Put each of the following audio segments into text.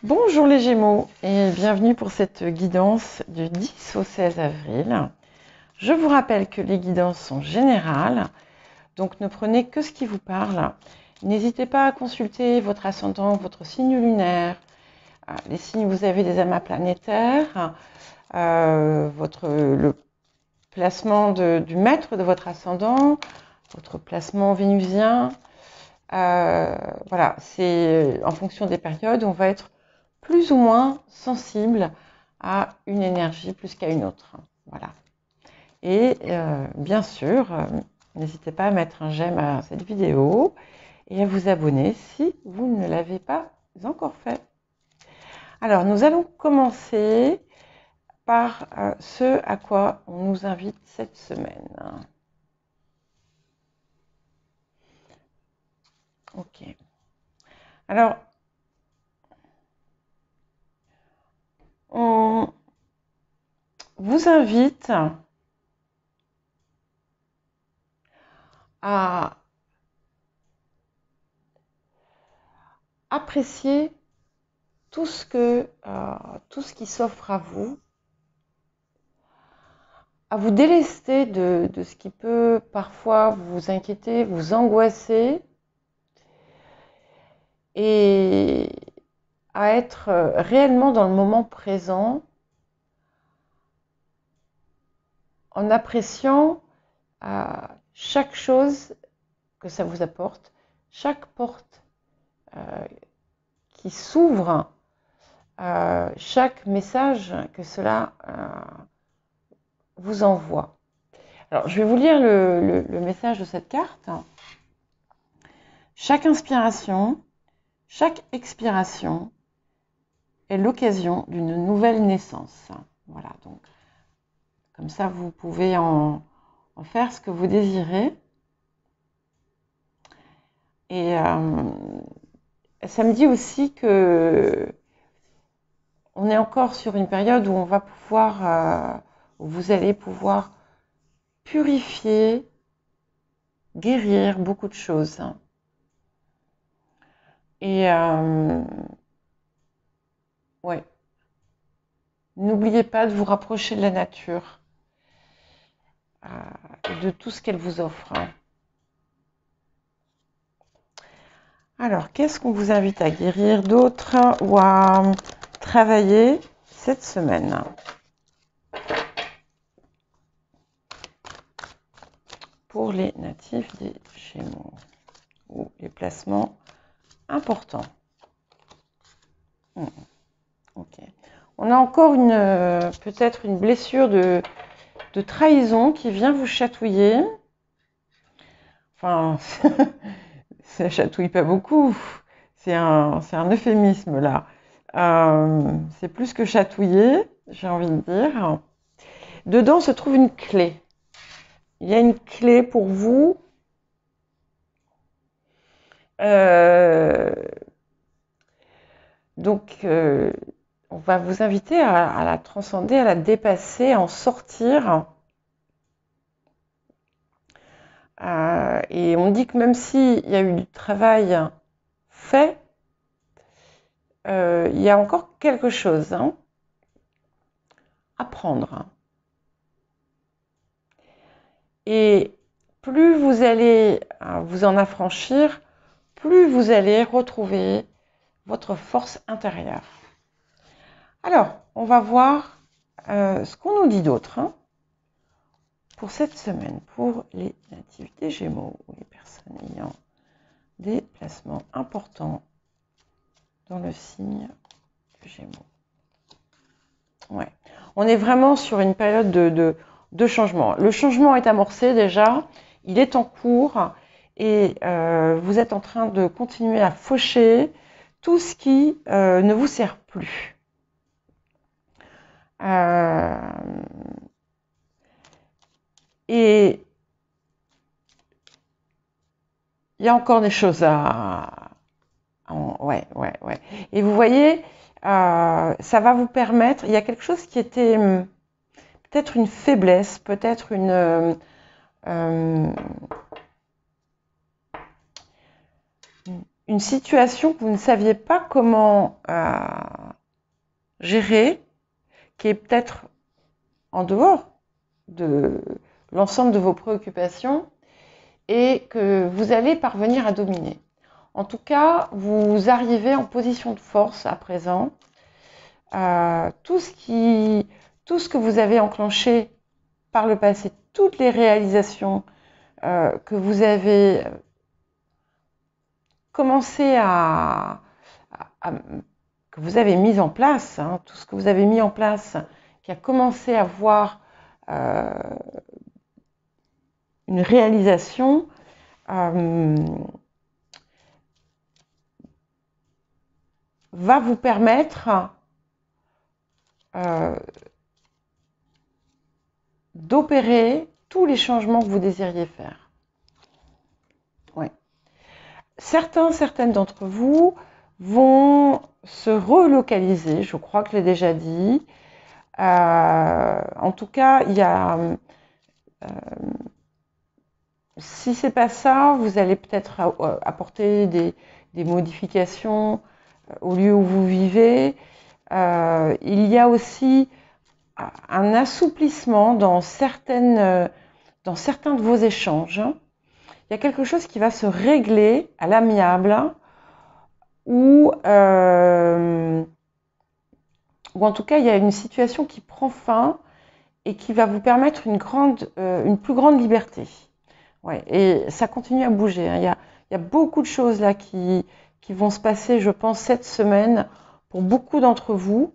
Bonjour les Gémeaux et bienvenue pour cette guidance du 10 au 16 avril. Je vous rappelle que les guidances sont générales, donc ne prenez que ce qui vous parle. N'hésitez pas à consulter votre ascendant, votre signe lunaire, les signes où vous avez des amas planétaires, le placement du maître de votre ascendant, votre placement vénusien. Voilà, c'est en fonction des périodes, on va être plus ou moins sensible à une énergie plus qu'à une autre. Voilà. Et bien sûr, n'hésitez pas à mettre un j'aime à cette vidéo et à vous abonner si vous ne l'avez pas encore fait. Alors, nous allons commencer par ce à quoi on nous invite cette semaine. Ok. Alors, on vous invite à apprécier tout ce qui s'offre à vous délester de ce qui peut parfois vous inquiéter, vous angoisser, et à être réellement dans le moment présent en appréciant chaque chose que ça vous apporte, chaque porte qui s'ouvre, chaque message que cela vous envoie. Alors, je vais vous lire le message de cette carte. Chaque inspiration, chaque expiration est l'occasion d'une nouvelle naissance. Voilà, donc comme ça vous pouvez en faire ce que vous désirez. Et ça me dit aussi que on est encore sur une période où on va pouvoir, où vous allez pouvoir purifier, guérir beaucoup de choses. Et ouais, n'oubliez pas de vous rapprocher de la nature et de tout ce qu'elle vous offre. Alors, qu'est-ce qu'on vous invite à guérir d'autre ou à travailler cette semaine? Pour les natifs des Gémeaux ou les placements importants. Ok. On a encore peut-être une blessure de trahison qui vient vous chatouiller. Enfin, ça chatouille pas beaucoup. C'est un euphémisme là. C'est plus que chatouiller, j'ai envie de dire. Dedans se trouve une clé. Il y a une clé pour vous. Donc, on va vous inviter à la transcender, à la dépasser, à en sortir. Et on dit que même s'il y a eu du travail fait, il y a encore quelque chose à prendre. Et plus vous allez vous en affranchir, plus vous allez retrouver votre force intérieure. Alors, on va voir ce qu'on nous dit d'autre pour cette semaine, pour les natifs des Gémeaux ou les personnes ayant des placements importants dans le signe du Gémeaux. Ouais. On est vraiment sur une période de changement. Le changement est amorcé déjà, il est en cours et vous êtes en train de continuer à faucher tout ce qui ne vous sert plus. Et il y a encore des choses ouais. Et vous voyez, ça va vous permettre, il y a quelque chose qui était peut-être une faiblesse, peut-être une situation que vous ne saviez pas comment gérer, qui est peut-être en dehors de l'ensemble de vos préoccupations et que vous allez parvenir à dominer. En tout cas, vous arrivez en position de force à présent. Tout ce que vous avez enclenché par le passé, toutes les réalisations que vous avez commencé que vous avez mis en place, hein, tout ce que vous avez mis en place, qui a commencé à voir une réalisation, va vous permettre d'opérer tous les changements que vous désiriez faire. Ouais. Certaines d'entre vous vont se relocaliser, je crois que je l'ai déjà dit. En tout cas, il y a... si c'est pas ça, vous allez peut-être apporter des modifications au lieu où vous vivez. Il y a aussi un assouplissement dans certains de vos échanges. Il y a quelque chose qui va se régler à l'amiable ou en tout cas il y a une situation qui prend fin et qui va vous permettre une plus grande liberté. Ouais, et ça continue à bouger, hein. Il y a beaucoup de choses là qui vont se passer, je pense, cette semaine pour beaucoup d'entre vous.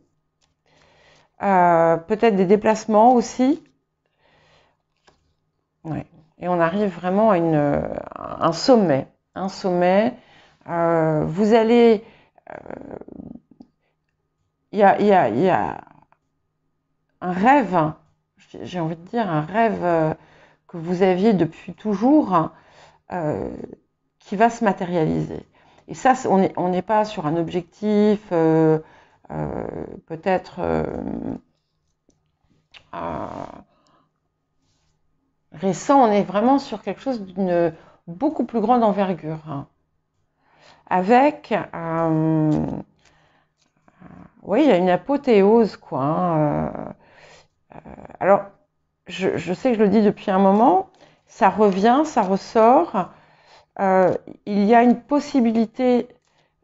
Peut-être des déplacements aussi. Ouais. Et on arrive vraiment à un sommet. Un sommet. Vous allez... Il y a un rêve, j'ai envie de dire, un rêve que vous aviez depuis toujours, qui va se matérialiser. Et ça, on n'est pas sur un objectif peut-être récent, on est vraiment sur quelque chose d'une beaucoup plus grande envergure, hein. Avec, oui, il y a une apothéose, quoi, hein. Alors, je sais que je le dis depuis un moment, ça revient, ça ressort. Il y a une possibilité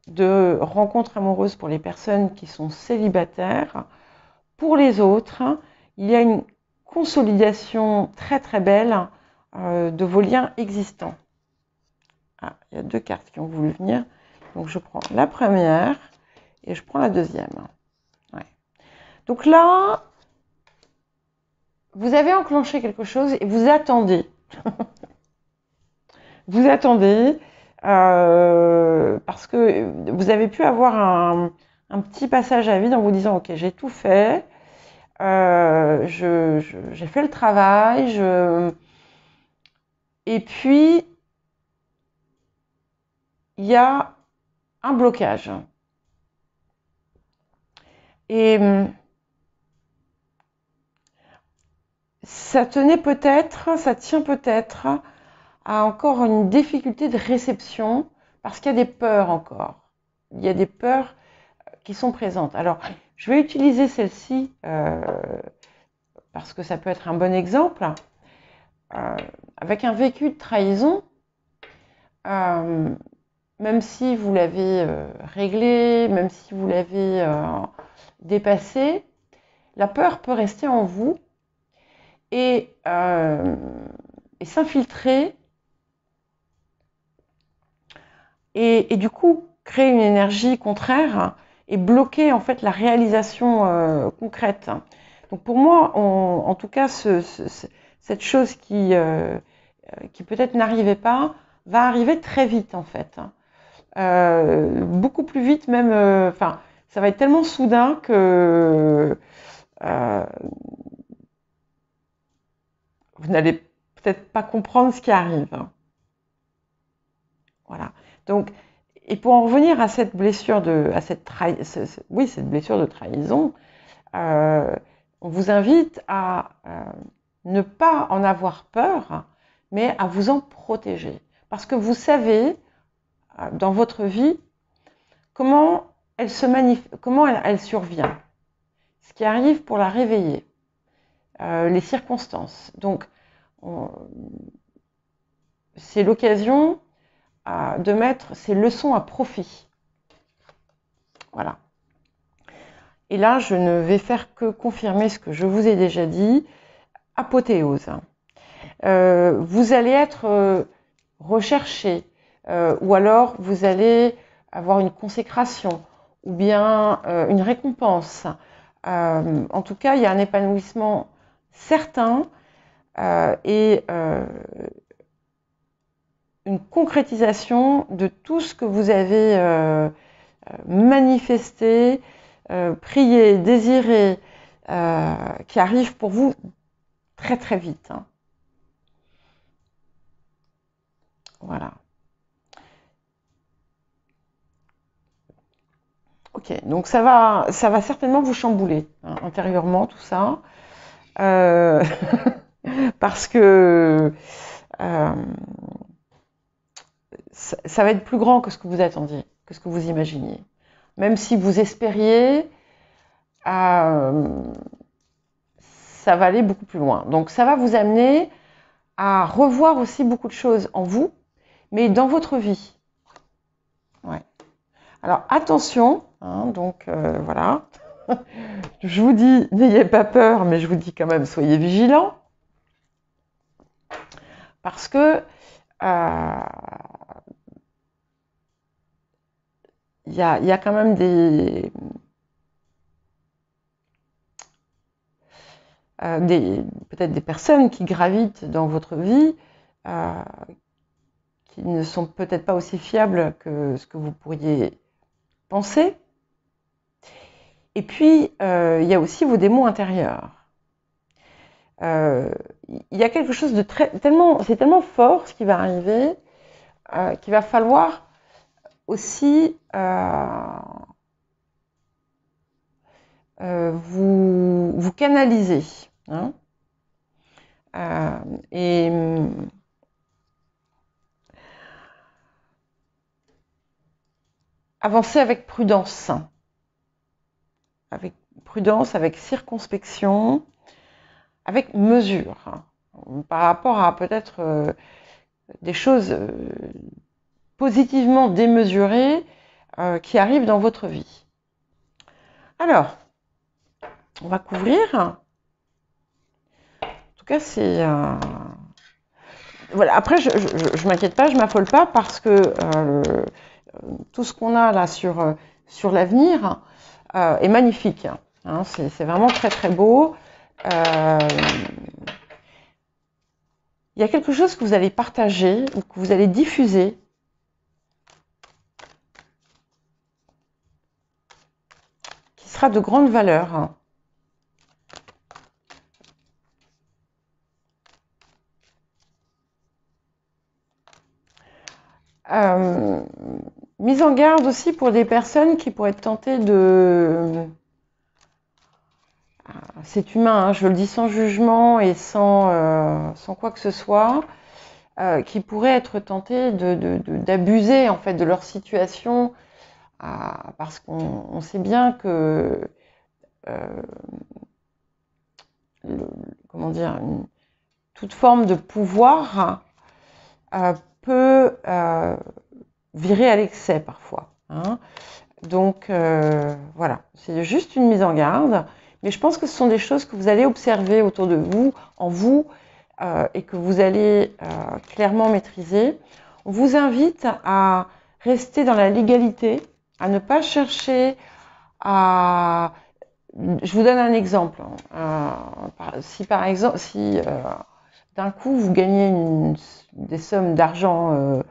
de rencontre amoureuse pour les personnes qui sont célibataires. Pour les autres, il y a une consolidation très très belle de vos liens existants. Ah, il y a deux cartes qui ont voulu venir. Donc je prends la première et je prends la deuxième. Ouais. Donc là, vous avez enclenché quelque chose et vous attendez. Vous attendez parce que vous avez pu avoir un petit passage à vide en vous disant « Ok, j'ai tout fait, j'ai fait le travail, et puis il y a un blocage. » Et ça tient peut-être à encore une difficulté de réception parce qu'il y a des peurs encore. Il y a des peurs qui sont présentes. Alors, je vais utiliser celle-ci parce que ça peut être un bon exemple. Avec un vécu de trahison, même si vous l'avez réglé, même si vous l'avez dépassé, la peur peut rester en vous et s'infiltrer et du coup créer une énergie contraire et bloquer en fait la réalisation concrète. Donc pour moi, en tout cas, cette chose qui peut-être n'arrivait pas, va arriver très vite en fait. Beaucoup plus vite même, enfin, ça va être tellement soudain que vous n'allez peut-être pas comprendre ce qui arrive. Voilà. Donc, et pour en revenir à cette blessure cette blessure de trahison, on vous invite à ne pas en avoir peur, mais à vous en protéger. Parce que vous savez, dans votre vie, comment elle survient. ce qui arrive pour la réveiller, les circonstances. Donc, c'est l'occasion de mettre ces leçons à profit. Voilà. Et là, je ne vais faire que confirmer ce que je vous ai déjà dit. Apothéose. Vous allez être recherché, ou alors vous allez avoir une consécration, ou bien une récompense. En tout cas, il y a un épanouissement certain et une concrétisation de tout ce que vous avez manifesté, prié, désiré, qui arrive pour vous très très vite. Hein. Voilà. Ok, donc ça va certainement vous chambouler hein, intérieurement tout ça, parce que ça va être plus grand que ce que vous attendiez, que ce que vous imaginiez. Même si vous espériez, ça va aller beaucoup plus loin. Donc ça va vous amener à revoir aussi beaucoup de choses en vous, mais dans votre vie. Ouais. Alors attention, hein, donc voilà. Je vous dis, n'ayez pas peur, mais je vous dis quand même, soyez vigilants. Parce que il y a quand même peut-être des personnes qui gravitent dans votre vie qui ne sont peut-être pas aussi fiables que ce que vous pourriez penser. Et puis, il y a aussi vos démons intérieurs. Il y a quelque chose de c'est tellement fort ce qui va arriver, qu'il va falloir aussi vous canaliser. Hein, et avancer avec prudence. Avec prudence, avec circonspection, avec mesure. Par rapport à peut-être des choses positivement démesurées qui arrivent dans votre vie. Alors, on va couvrir. En tout cas, c'est... Voilà. Après, je m'inquiète pas, je m'affole pas parce que tout ce qu'on a là sur l'avenir est magnifique. Hein, c'est vraiment très très beau. Il y a quelque chose que vous allez partager ou que vous allez diffuser qui sera de grande valeur. Mise en garde aussi pour des personnes qui pourraient être tentées de... C'est humain, hein, je le dis sans jugement et sans quoi que ce soit, qui pourraient être tentées d'abuser en fait de leur situation, parce qu'on sait bien que comment dire, toute forme de pouvoir peut virer à l'excès parfois. Hein. Donc voilà, c'est juste une mise en garde. Mais je pense que ce sont des choses que vous allez observer autour de vous, en vous, et que vous allez clairement maîtriser. On vous invite à rester dans la légalité, à ne pas chercher à... Je vous donne un exemple. Si par exemple, d'un coup vous gagnez des sommes d'argent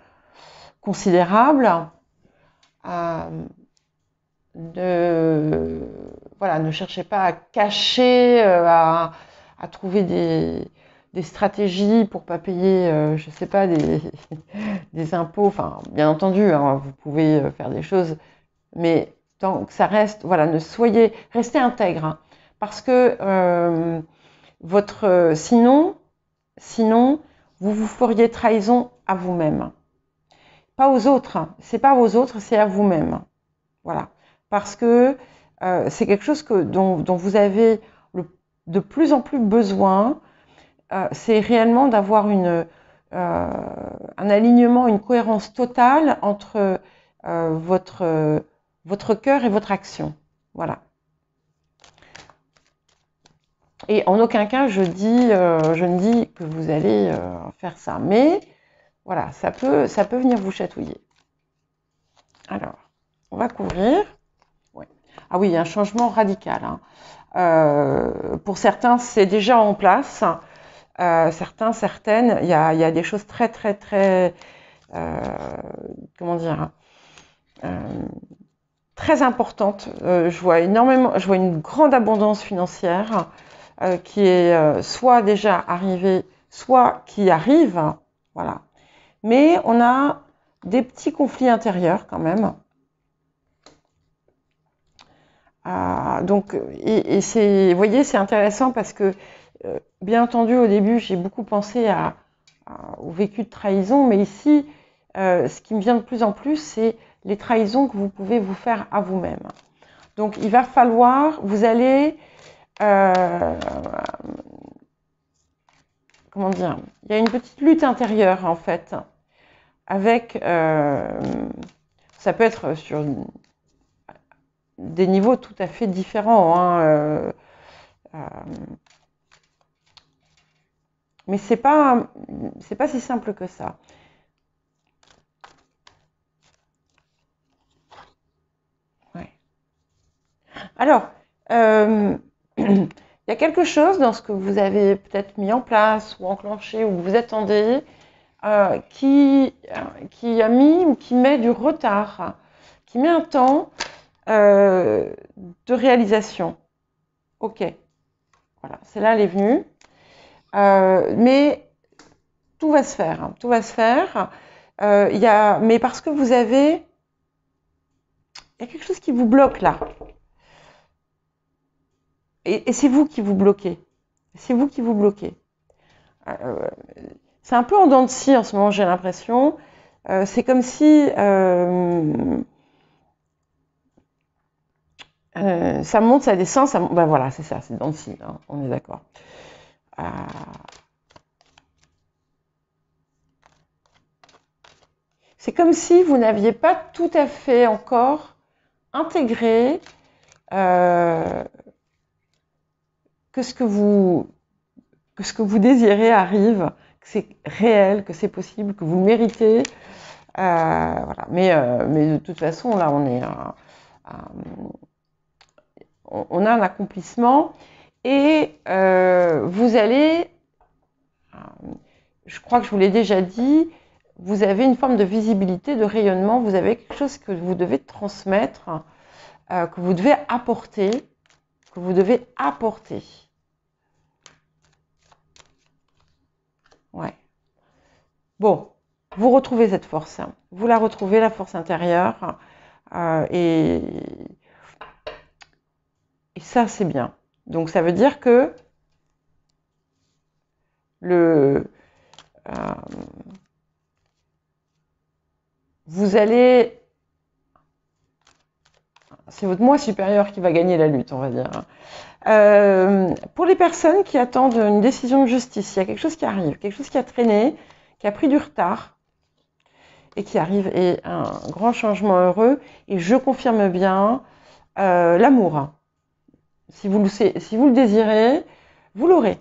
considérables, ne cherchez pas à cacher, à trouver des stratégies pour pas payer, je sais pas, des impôts. Enfin, bien entendu, hein, vous pouvez faire des choses, mais tant que ça reste, voilà, restez intègre, hein, parce que sinon, vous vous feriez trahison à vous-même, pas aux autres. C'est pas aux autres, c'est à vous-même. Voilà. Parce que c'est quelque chose dont vous avez de plus en plus besoin. C'est réellement d'avoir un alignement, une cohérence totale entre votre cœur et votre action. Voilà. Et en aucun cas, je ne dis que vous allez faire ça. Mais voilà, ça peut venir vous chatouiller. Alors, on va couvrir. Ouais. Ah oui, il y a un changement radical. Pour certains, c'est déjà en place. Certains, certaines, il y a des choses très, très, très, comment dire, très importantes. Je vois une grande abondance financière qui est soit déjà arrivée, soit qui arrive, voilà. Mais on a des petits conflits intérieurs quand même. Donc, vous voyez, c'est intéressant parce que, bien entendu, au début, j'ai beaucoup pensé au vécu de trahison, mais ici, ce qui me vient de plus en plus, c'est les trahisons que vous pouvez vous faire à vous-même. Donc, il va falloir, vous allez, comment dire, il y a une petite lutte intérieure, en fait, avec, ça peut être sur des niveaux tout à fait différents, mais c'est pas si simple que ça. Ouais. Alors, il y a quelque chose dans ce que vous avez peut-être mis en place ou enclenché ou vous attendez qui a mis ou qui met du retard, qui met un temps de réalisation. Ok, voilà, celle-là, elle est venue. Mais tout va se faire, hein, tout va se faire. Mais parce que il y a quelque chose qui vous bloque là. Et c'est vous qui vous bloquez. C'est vous qui vous bloquez. C'est un peu en dents de scie en ce moment, j'ai l'impression. C'est comme si ça monte, ça descend, ça monte. Ben voilà, c'est ça, c'est dents de scie, hein, on est d'accord. C'est comme si vous n'aviez pas tout à fait encore intégré que ce que vous désirez arrive, que c'est réel, que c'est possible, que vous le méritez. Voilà. Mais de toute façon, là, on a un accomplissement et vous allez, je crois que je vous l'ai déjà dit, vous avez une forme de visibilité, de rayonnement, vous avez quelque chose que vous devez transmettre, que vous devez apporter, Ouais. Bon, vous retrouvez cette force, hein. Vous la retrouvez, la force intérieure, et ça, c'est bien. Donc, ça veut dire que vous allez, c'est votre moi supérieur qui va gagner la lutte, on va dire. Pour les personnes qui attendent une décision de justice, il y a quelque chose qui arrive, quelque chose qui a traîné, qui a pris du retard et qui arrive, et un grand changement heureux. Et je confirme bien l'amour. Si vous le désirez, vous l'aurez.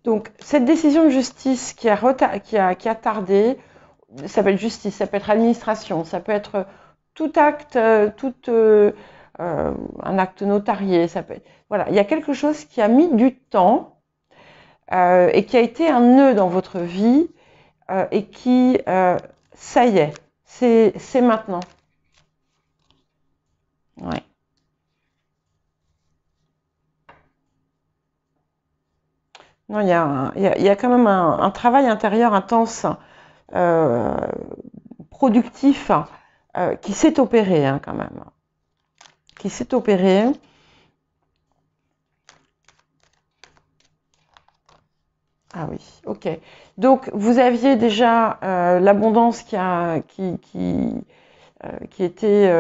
Donc, cette décision de justice qui a tardé, ça peut être justice, ça peut être administration, ça peut être tout acte, un acte notarié, ça peut être, voilà, il y a quelque chose qui a mis du temps et qui a été un nœud dans votre vie et qui, ça y est, c'est maintenant. Ouais. Non, il y a quand même un travail intérieur intense, productif, qui s'est opéré, hein, quand même. Qui s'est opéré. Ah oui, ok. Donc, vous aviez déjà l'abondance qui était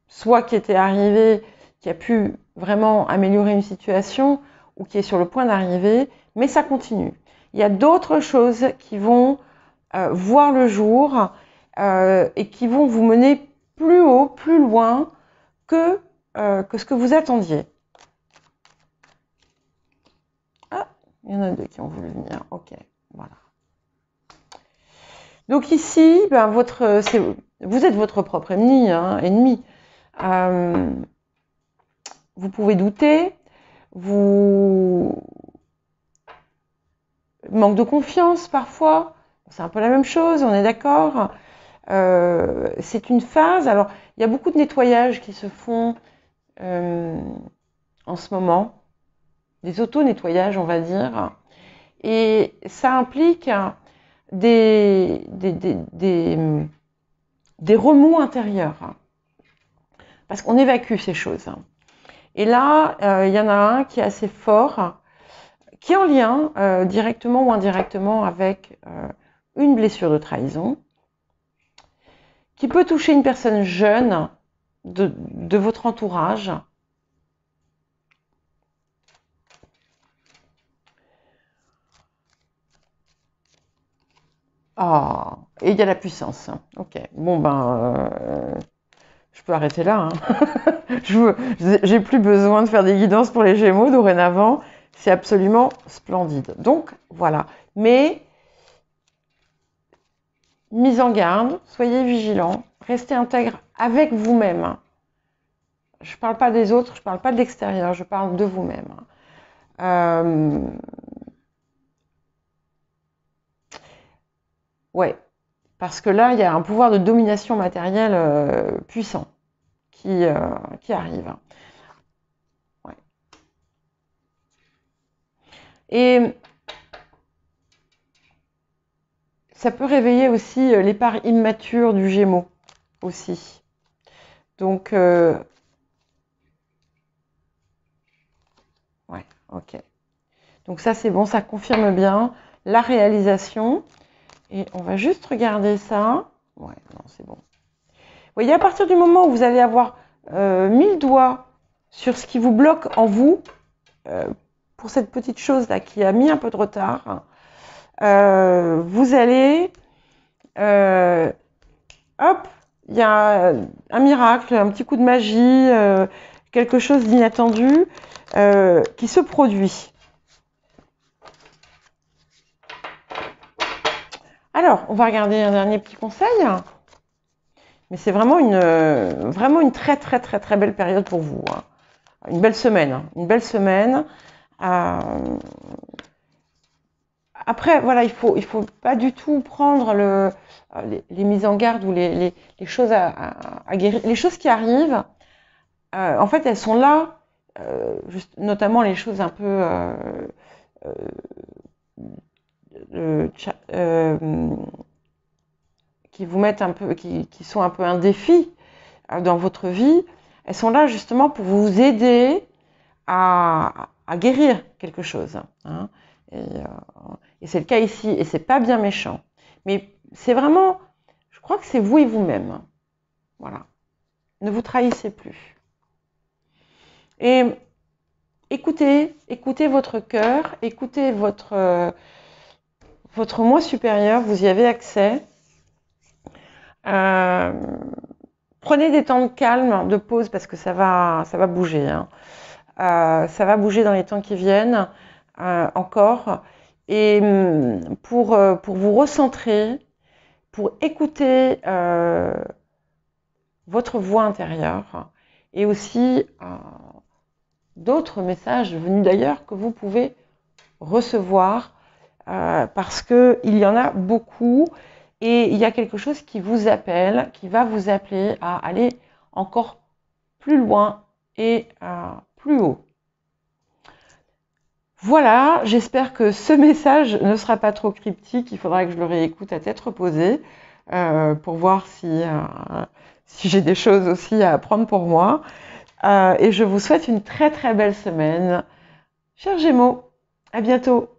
soit qui était arrivé, qui a pu vraiment améliorer une situation, ou qui est sur le point d'arriver, mais ça continue. Il y a d'autres choses qui vont voir le jour et qui vont vous mener plus haut, plus loin que ce que vous attendiez. Ah, il y en a deux qui ont voulu venir. Ok, voilà. Donc ici, ben, vous êtes votre propre ennemi. Vous pouvez douter, manque de confiance parfois. C'est un peu la même chose, on est d'accord. C'est une phase. Alors, il y a beaucoup de nettoyages qui se font en ce moment, des auto-nettoyages, on va dire. Et ça implique des remous intérieurs. Parce qu'on évacue ces choses. Et là, il y en a un qui est assez fort, qui est en lien directement ou indirectement avec une blessure de trahison, qui peut toucher une personne jeune de votre entourage. Ah, et il y a la puissance. Ok, bon ben, je peux arrêter là. J'ai plus besoin de faire des guidances pour les Gémeaux dorénavant. C'est absolument splendide. Donc voilà. Mais mise en garde, soyez vigilants, restez intègre avec vous-même. Je ne parle pas des autres, je ne parle pas de l'extérieur, je parle de vous-même. Ouais, parce que là, il y a un pouvoir de domination matérielle puissant qui arrive. Ouais. Et ça peut réveiller aussi les parts immatures du Gémeaux aussi. Donc, ouais, ok. Donc ça, c'est bon, ça confirme bien la réalisation. Et on va juste regarder ça. Ouais, non, c'est bon. Vous voyez, à partir du moment où vous allez avoir mis le doigt sur ce qui vous bloque en vous, pour cette petite chose-là qui a mis un peu de retard, vous allez... hop, il y a un miracle, un petit coup de magie, quelque chose d'inattendu qui se produit. Alors, on va regarder un dernier petit conseil. Mais c'est vraiment une très très très très belle période pour vous. Hein. Une belle semaine. Hein. Une belle semaine. Après, voilà, il faut pas du tout prendre les mises en garde ou les choses à guérir. Les choses qui arrivent, en fait, elles sont là, notamment les choses un peu qui vous mettent un peu, qui sont un peu un défi dans votre vie. Elles sont là justement pour vous aider à guérir quelque chose. Hein. Et c'est le cas ici, et c'est pas bien méchant. Mais c'est vraiment, je crois que c'est vous et vous-même. Voilà. Ne vous trahissez plus. Et écoutez votre cœur, écoutez votre moi supérieur, vous y avez accès. Prenez des temps de calme, de pause, parce que ça va bouger. Hein. Ça va bouger dans les temps qui viennent encore. Et pour vous recentrer, pour écouter votre voix intérieure et aussi d'autres messages venus d'ailleurs que vous pouvez recevoir parce qu'il y en a beaucoup et il y a quelque chose qui vous appelle, qui va vous appeler à aller encore plus loin et plus haut. Voilà, j'espère que ce message ne sera pas trop cryptique. Il faudra que je le réécoute à tête reposée pour voir si j'ai des choses aussi à apprendre pour moi. Et je vous souhaite une très très belle semaine. Chers Gémeaux, à bientôt.